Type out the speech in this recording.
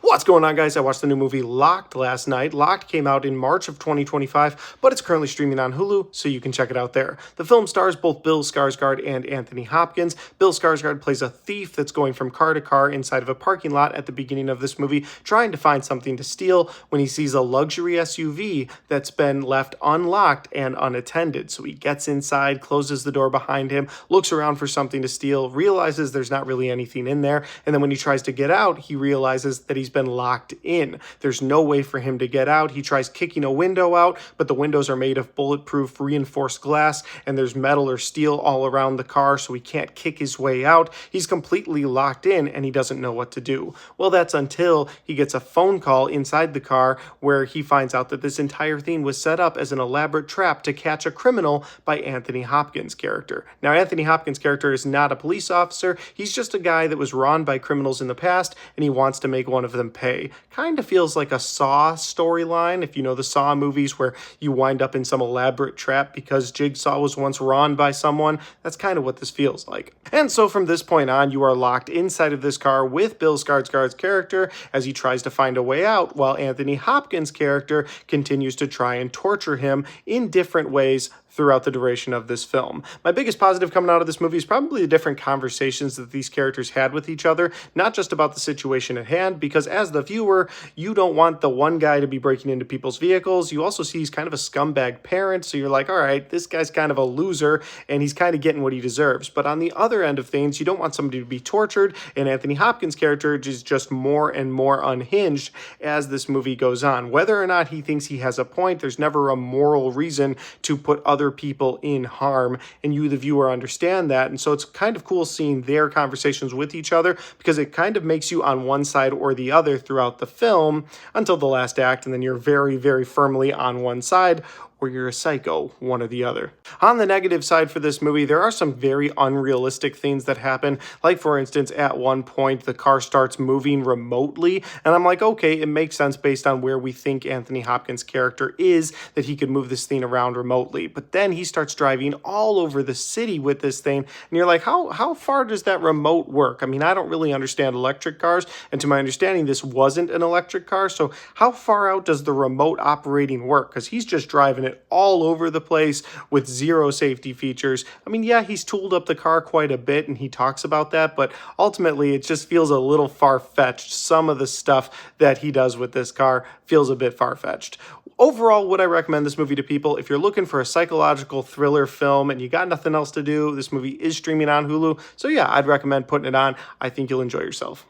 What's going on, guys? I watched the new movie Locked last night. Locked came out in March of 2025, but it's currently streaming on Hulu, so you can check it out there. The film stars both Bill Skarsgård and Anthony Hopkins. Bill Skarsgård plays a thief that's going from car to car inside of a parking lot at the beginning of this movie, trying to find something to steal when he sees a luxury SUV that's been left unlocked and unattended. So he gets inside, closes the door behind him, looks around for something to steal, realizes there's not really anything in there, and then when he tries to get out, he realizes that he's been locked in. There's no way for him to get out. He tries kicking a window out, but the windows are made of bulletproof reinforced glass, and there's metal or steel all around the car, so he can't kick his way out. He's completely locked in, and he doesn't know what to do. Well, that's until he gets a phone call inside the car where he finds out that this entire thing was set up as an elaborate trap to catch a criminal by Anthony Hopkins' character. Now, Anthony Hopkins' character is not a police officer. He's just a guy that was wronged by criminals in the past, and he wants to make one of them pay. Kind of feels like a Saw storyline, if you know the Saw movies where you wind up in some elaborate trap because Jigsaw was once wronged by someone. That's kind of what this feels like. And so from this point on, you are locked inside of this car with Bill Skarsgård's character as he tries to find a way out, while Anthony Hopkins' character continues to try and torture him in different ways throughout the duration of this film. My biggest positive coming out of this movie is probably the different conversations that these characters had with each other, not just about the situation at hand, because as the viewer, you don't want the one guy to be breaking into people's vehicles. You also see he's kind of a scumbag parent, so you're like, all right, this guy's kind of a loser, and he's kind of getting what he deserves. But on the other end of things, you don't want somebody to be tortured, and Anthony Hopkins' character is just more and more unhinged as this movie goes on. Whether or not he thinks he has a point, there's never a moral reason to put other people in harm, and you, the viewer, understand that. And so it's kind of cool seeing their conversations with each other, because it kind of makes you on one side or the other throughout the film until the last act, and then you're very, very firmly on one side, or you're a psycho, one or the other. On the negative side for this movie, there are some very unrealistic things that happen. Like, for instance, at one point, the car starts moving remotely, and I'm like, okay, it makes sense based on where we think Anthony Hopkins' character is, that he could move this thing around remotely. But then he starts driving all over the city with this thing, and you're like, how far does that remote work? I mean, I don't really understand electric cars, and to my understanding, this wasn't an electric car, so how far out does the remote operating work? Because he's just driving it all over the place with zero safety features. I mean, yeah, he's tooled up the car quite a bit, and he talks about that, but ultimately it just feels a little far-fetched. Some of the stuff that he does with this car feels a bit far-fetched. Overall, would I recommend this movie to people? If you're looking for a psychological thriller film and you got nothing else to do, this movie is streaming on Hulu. So yeah, I'd recommend putting it on. I think you'll enjoy yourself.